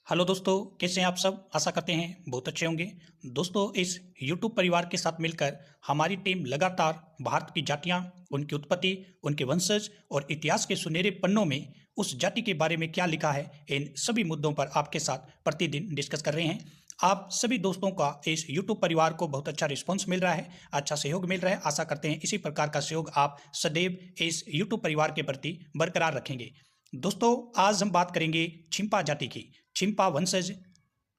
Hello दोस्तों, कैसे हैं आप सब। आशा करते हैं बहुत अच्छे होंगे। दोस्तों, इस यूट्यूब परिवार के साथ मिलकर हमारी टीम लगातार भारत की जातियां, उनकी उत्पत्ति, उनके वंशज और इतिहास के सुनहरे पन्नों में उस जाति के बारे में क्या लिखा है, इन सभी मुद्दों पर आपके साथ प्रतिदिन डिस्कस कर रहे हैं। आप सभी दोस्तों का इस यूट्यूब परिवार को बहुत अच्छा रिस्पॉन्स मिल रहा है, अच्छा सहयोग मिल रहा है। आशा करते हैं इसी प्रकार का सहयोग आप सदैव इस यूट्यूब परिवार के प्रति बरकरार रखेंगे। दोस्तों, आज हम बात करेंगे छिंपा जाति की। छिंपा वंशज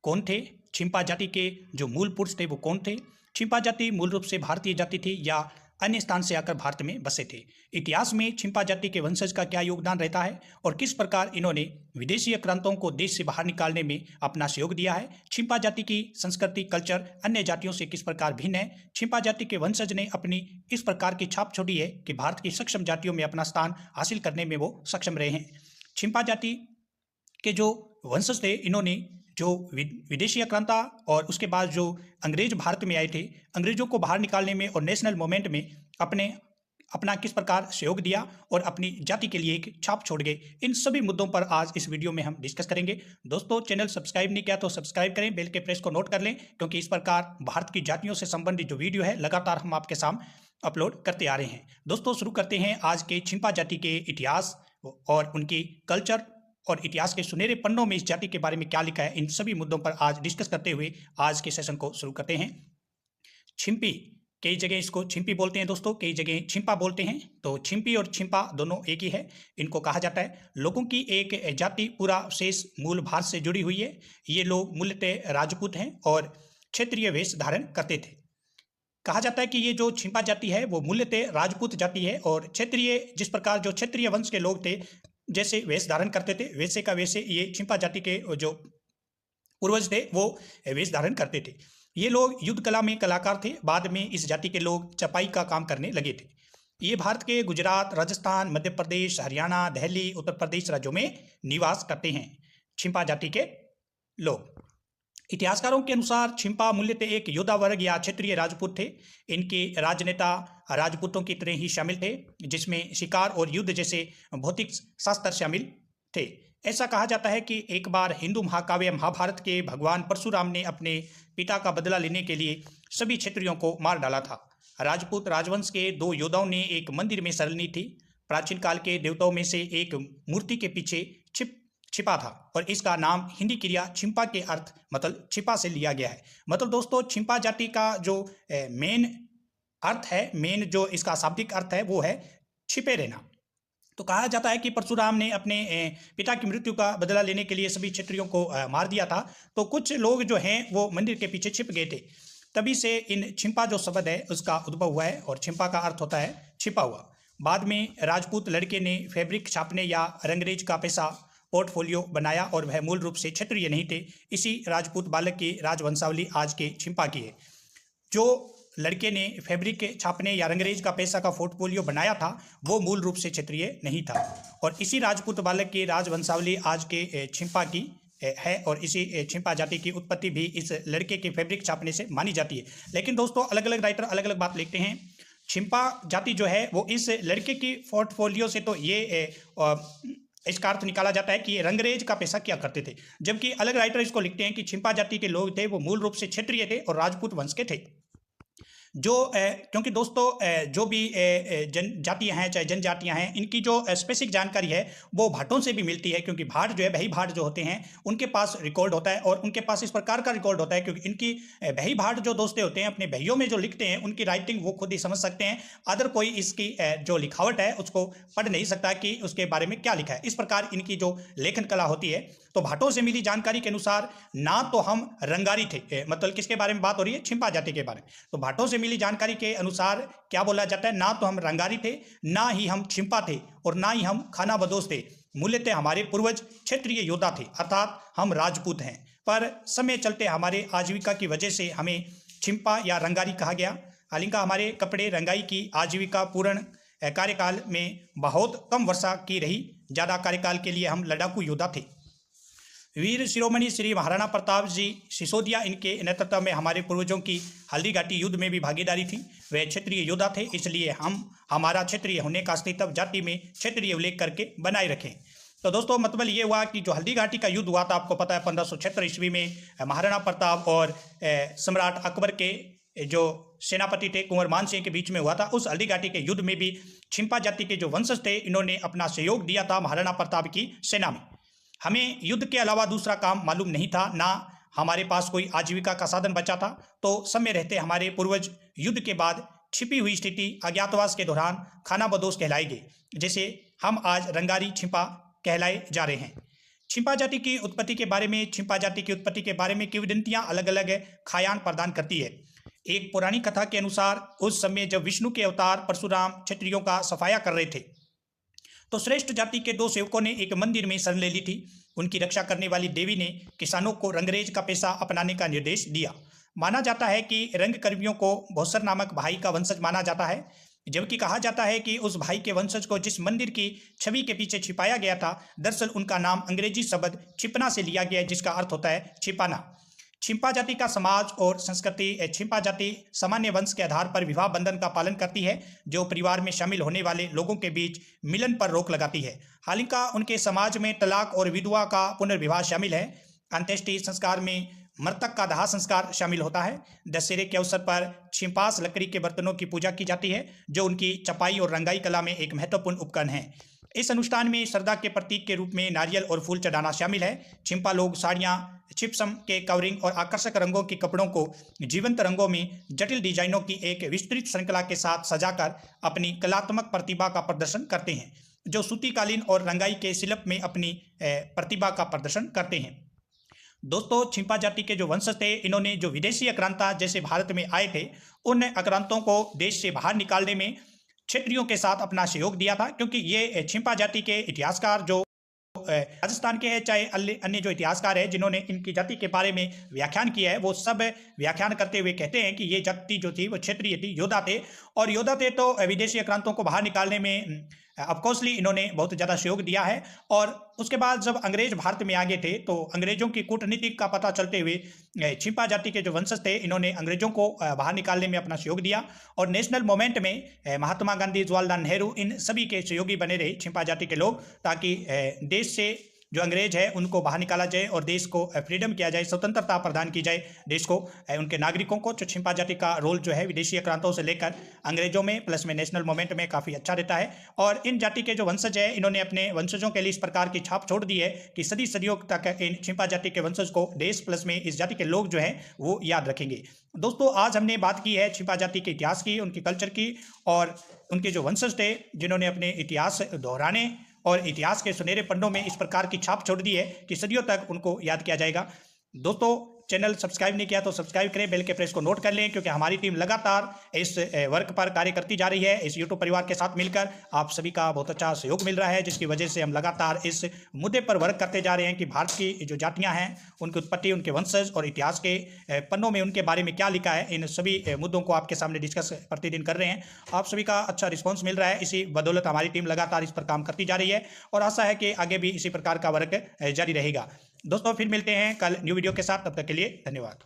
कौन थे? छिंपा जाति के जो मूल पुरुष थे वो कौन थे? छिंपा जाति मूल रूप से भारतीय जाति थी या अन्य स्थान से आकर भारत में बसे थे? इतिहास में छिंपा जाति के वंशज का क्या योगदान रहता है और किस प्रकार इन्होंने विदेशी आक्रांताओं को देश से बाहर निकालने में अपना सहयोग दिया है? छिंपा जाति की संस्कृति, कल्चर अन्य जातियों से किस प्रकार भिन्न है? छिंपा जाति के वंशज ने अपनी इस प्रकार की छाप छोड़ी है कि भारत की सक्षम जातियों में अपना स्थान हासिल करने में वो सक्षम रहे हैं। छिंपा जाति के जो वंशज थे, इन्होंने जो विदेशी आक्रांता और उसके बाद जो अंग्रेज भारत में आए थे, अंग्रेजों को बाहर निकालने में और नेशनल मूवमेंट में अपना किस प्रकार सहयोग दिया और अपनी जाति के लिए एक छाप छोड़ गए, इन सभी मुद्दों पर आज इस वीडियो में हम डिस्कस करेंगे। दोस्तों, चैनल सब्सक्राइब नहीं किया तो सब्सक्राइब करें, बेल के प्रेस को नोट कर लें, क्योंकि इस प्रकार भारत की जातियों से संबंधित जो वीडियो है लगातार हम आपके सामने अपलोड करते आ रहे हैं। दोस्तों, शुरू करते हैं आज के छिंपा जाति के इतिहास और उनकी कल्चर और इतिहास के सुनहरे पन्नों में इस जाति के बारे में क्या लिखा है, इन सभी मुद्दों पर आज डिस्कस करते हुए आज के सेशन को शुरू करते हैं। छिंपी, कई जगह इसको छिंपी बोलते हैं दोस्तों, कई जगह छिंपा बोलते हैं। तो छिंपी और छिंपा दोनों एक ही है। इनको कहा जाता है लोगों की एक जाति पूरा शेष मूल भारत से जुड़ी हुई है। ये लोग मूलतः राजपूत हैं और क्षेत्रीय वेश धारण करते थे। कहा जाता है कि ये जो छिंपा जाति है वो मूलतः राजपूत जाति है और क्षेत्रीय, जिस प्रकार जो क्षेत्रीय वंश के लोग थे जैसे वेश धारण करते थे, वैसे का वैसे ये छिंपा जाति के जो पूर्वज थे वो वेश धारण करते थे। ये लोग युद्ध कला में कलाकार थे। बाद में इस जाति के लोग चपाई का काम करने लगे थे। ये भारत के गुजरात, राजस्थान, मध्य प्रदेश, हरियाणा, दिल्ली, उत्तर प्रदेश राज्यों में निवास करते हैं छिंपा जाति के लोग। इतिहासकारों के अनुसार छिंपा मूल्यतः एक योद्धा वर्ग या क्षेत्रीय राजपूत थे। इनके राजनेता राजपूतों की तरह ही शामिल थे, जिसमें शिकार और युद्ध जैसे भौतिक शास्त्र शामिल थे। ऐसा कहा जाता है कि एक बार हिंदू महाकाव्य महाभारत के भगवान परशुराम ने अपने पिता का बदला लेने के लिए सभी क्षेत्रियों को मार डाला था। राजपूत राजवंश के दो योद्धाओं ने एक मंदिर में शरण ली थी। प्राचीन काल के देवताओं में से एक मूर्ति के पीछे छिपा था और इसका नाम हिंदी क्रिया छिंपा के अर्थ मतलब छिपा से लिया गया है। मतलब दोस्तों, छिंपा जाति का जो मेन अर्थ है, मेन जो इसका शाब्दिक अर्थ है वो है छिपे रहना। तो कहा जाता है कि परशुराम ने अपने पिता की मृत्यु का बदला लेने के लिए सभी क्षेत्रियों को मार दिया था। तो कुछ लोग जो हैं वो मंदिर के पीछे छिप गए थे। तभी से इन छिंपा जो शब्द है उसका उद्भव हुआ है और छिंपा का अर्थ होता है छिपा हुआ। बाद में राजपूत लड़के ने फैब्रिक छापने या रंगरेज का पेशा पोर्टफोलियो बनाया और वह मूल रूप से क्षेत्रीय नहीं थे। इसी राजपूत बालक की राजवंशावली आज के छिंपा की है। जो लड़के ने फैब्रिक छापने या रंगरेज का पेशा का पोर्टफोलियो बनाया था वो मूल रूप से क्षेत्रीय नहीं था और इसी राजपूत बालक की राजवंशावली आज के छिंपा की है और इसी छिंपा जाति की उत्पत्ति भी इस लड़के के फैब्रिक छापने से मानी जाती है। लेकिन दोस्तों, अलग अलग राइटर अलग अलग बात लिखते हैं। छिंपा जाति जो है वो इस लड़के की पोर्टफोलियो से तो ये इसका अर्थ निकाला जाता है कि ये रंगरेज का पेशा किया करते थे, जबकि अलग राइटर इसको लिखते हैं कि छिंपा जाति के लोग थे वो मूल रूप से क्षेत्रीय थे और राजपूत वंश के थे। क्योंकि दोस्तों जो भी जनजातियाँ हैं चाहे जनजातियाँ हैं, इनकी जो स्पेसिफिक जानकारी है वो भाटों से भी मिलती है, क्योंकि भाट जो है बही भाट जो होते हैं उनके पास रिकॉर्ड होता है और उनके पास इस प्रकार का रिकॉर्ड होता है क्योंकि इनकी बही भाट जो दोस्ते होते हैं अपने बहियों में जो लिखते हैं उनकी राइटिंग वो खुद ही समझ सकते हैं। अदर कोई इसकी जो लिखावट है उसको पढ़ नहीं सकता कि उसके बारे में क्या लिखा है। इस प्रकार इनकी जो लेखन कला होती है। तो भाटों से मिली जानकारी के अनुसार ना तो हम रंगारी थे, मतलब किसके बारे में बात हो रही है? छिंपा जाति के बारे में। तो भाटों से मिली जानकारी के अनुसार क्या बोला जाता है? ना तो हम रंगारी थे, ना ही हम छिंपा थे और ना ही हम खानाबदोश थे। मूल्यतः हमारे पूर्वज क्षेत्रीय योद्धा थे, अर्थात हम राजपूत हैं। पर समय चलते हमारे आजीविका की वजह से हमें छिंपा या रंगारी कहा गया। हालांकि हमारे कपड़े रंगाई की आजीविका पूर्ण कार्यकाल में बहुत कम वर्षा की रही। ज़्यादा कार्यकाल के लिए हम लड़ाकू योद्धा थे। वीर शिरोमणि श्री महाराणा प्रताप जी सिसोदिया, इनके नेतृत्व में हमारे पूर्वजों की हल्दी घाटी युद्ध में भी भागीदारी थी। वे क्षेत्रीय योद्धा थे, इसलिए हम हमारा क्षेत्रीय होने का अस्तित्व जाति में क्षेत्रीय उल्लेख करके बनाए रखें। तो दोस्तों मतलब ये हुआ कि जो हल्दी घाटी का युद्ध हुआ था, आपको पता है 1576 ईस्वी में महाराणा प्रताप और सम्राट अकबर के जो सेनापति थे कुंवर मान सिंह के बीच में हुआ था। उस हल्दी घाटी के युद्ध में भी छिंपा जाति के जो वंशज थे इन्होंने अपना सहयोग दिया था महाराणा प्रताप की सेना में। हमें युद्ध के अलावा दूसरा काम मालूम नहीं था, ना हमारे पास कोई आजीविका का साधन बचा था। तो समय रहते हमारे पूर्वज युद्ध के बाद छिपी हुई स्थिति अज्ञातवास के दौरान खानाबदोश कहलाए गए, जैसे हम आज रंगारी छिपा कहलाए जा रहे हैं। छिपा जाति की उत्पत्ति के बारे में किंवदंतियां अलग अलग खायान प्रदान करती है। एक पुरानी कथा के अनुसार उस समय जब विष्णु के अवतार परशुराम क्षत्रियों का सफाया कर रहे थे तो श्रेष्ठ जाति के 2 सेवकों ने एक मंदिर में शरण ले ली थी। उनकी रक्षा करने वाली देवी ने किसानों को रंगरेज का पेशा अपनाने का निर्देश दिया। माना जाता है कि रंगकर्मियों को भौसर नामक भाई का वंशज माना जाता है, जबकि कहा जाता है कि उस भाई के वंशज को जिस मंदिर की छवि के पीछे छिपाया गया था, दरअसल उनका नाम अंग्रेजी शब्द छिपना से लिया गया है, जिसका अर्थ होता है छिपाना। छिपा जाति का समाज और संस्कृति, छिपा जाति सामान्य वंश के आधार पर विवाह बंधन का पालन करती है, जो परिवार में शामिल होने वाले लोगों के बीच मिलन पर रोक लगाती है। हालांकि उनके समाज में तलाक और विधवा का पुनर्विवाह शामिल है। अंत्येष्टि संस्कार में मृतक का दाह संस्कार शामिल होता है। दशहरे के अवसर पर छिंपास लकड़ी के बर्तनों की पूजा की जाती है, जो उनकी चपाई और रंगाई कला में एक महत्वपूर्ण उपकरण है। इस अनुष्ठान में श्रद्धा के प्रतीक के रूप में नारियल और फूल चढ़ाना शामिल है। छिंपा लोग साड़ियाँ, चिप्सम के कवरिंग और आकर्षक रंगों के कपड़ों को जीवंत रंगों में जटिल डिजाइनों की एक विस्तृत श्रृंखला के साथ सजाकर अपनी कलात्मक प्रतिभा का प्रदर्शन करते हैं, जो सूती कालीन और रंगाई के शिल्प में अपनी प्रतिभा का प्रदर्शन करते हैं। दोस्तों, छिंपा जाति के जो वंशज थे इन्होंने जो विदेशी आक्रांता जैसे भारत में आए थे, उन आक्रांतों को देश से बाहर निकालने में क्षत्रियों के साथ अपना सहयोग दिया था, क्योंकि ये छिंपा जाति के इतिहासकार जो राजस्थान के हैं, चाहे अन्य जो इतिहासकार है जिन्होंने इनकी जाति के बारे में व्याख्यान किया है, वो सब व्याख्यान करते हुए कहते हैं कि ये जाति जो थी वो क्षेत्रीय थी, योद्धा थे। और योद्धा थे तो विदेशी आक्रांतों को बाहर निकालने में ऑफकोर्सली इन्होंने बहुत ज़्यादा सहयोग दिया है। और उसके बाद जब अंग्रेज भारत में आ गए थे तो अंग्रेजों की कूटनीति का पता चलते हुए छिंपा जाति के जो वंशज थे इन्होंने अंग्रेजों को बाहर निकालने में अपना सहयोग दिया। और नेशनल मूवमेंट में महात्मा गांधी, जवाहरलाल नेहरू, इन सभी के सहयोगी बने रहे छिंपा जाति के लोग, ताकि देश से जो अंग्रेज है उनको बाहर निकाला जाए और देश को फ्रीडम किया जाए, स्वतंत्रता प्रदान की जाए देश को, उनके नागरिकों को। जो छिंपा जाति का रोल जो है विदेशी आक्रांतों से लेकर अंग्रेजों में प्लस में नेशनल मूवमेंट में काफ़ी अच्छा रहता है। और इन जाति के जो वंशज है इन्होंने अपने वंशजों के लिए इस प्रकार की छाप छोड़ दी है कि सदी सदियों तक इन छिंपा जाति के वंशज को देश प्लस में इस जाति के लोग जो हैं वो याद रखेंगे। दोस्तों, आज हमने बात की है छिंपा जाति के इतिहास की, उनकी कल्चर की, और उनके जो वंशज थे जिन्होंने अपने इतिहास दोहराने और इतिहास के सुनहरे पन्नों में इस प्रकार की छाप छोड़ दी है कि सदियों तक उनको याद किया जाएगा। दोस्तों, चैनल सब्सक्राइब नहीं किया तो सब्सक्राइब करें, बेल के प्रेस को नोट कर लें, क्योंकि हमारी टीम लगातार इस वर्क पर कार्य करती जा रही है। इस यूट्यूब परिवार के साथ मिलकर आप सभी का बहुत अच्छा सहयोग मिल रहा है, जिसकी वजह से हम लगातार इस मुद्दे पर वर्क करते जा रहे हैं कि भारत की जो जातियाँ हैं उनकी उत्पत्ति, उनके वंशज और इतिहास के पन्नों में उनके बारे में क्या लिखा है, इन सभी मुद्दों को आपके सामने डिस्कस प्रतिदिन कर रहे हैं। आप सभी का अच्छा रिस्पॉन्स मिल रहा है, इसी बदौलत हमारी टीम लगातार इस पर काम करती जा रही है और आशा है कि आगे भी इसी प्रकार का वर्क जारी रहेगा। दोस्तों, फिर मिलते हैं कल न्यू वीडियो के साथ, तब तक के लिए धन्यवाद।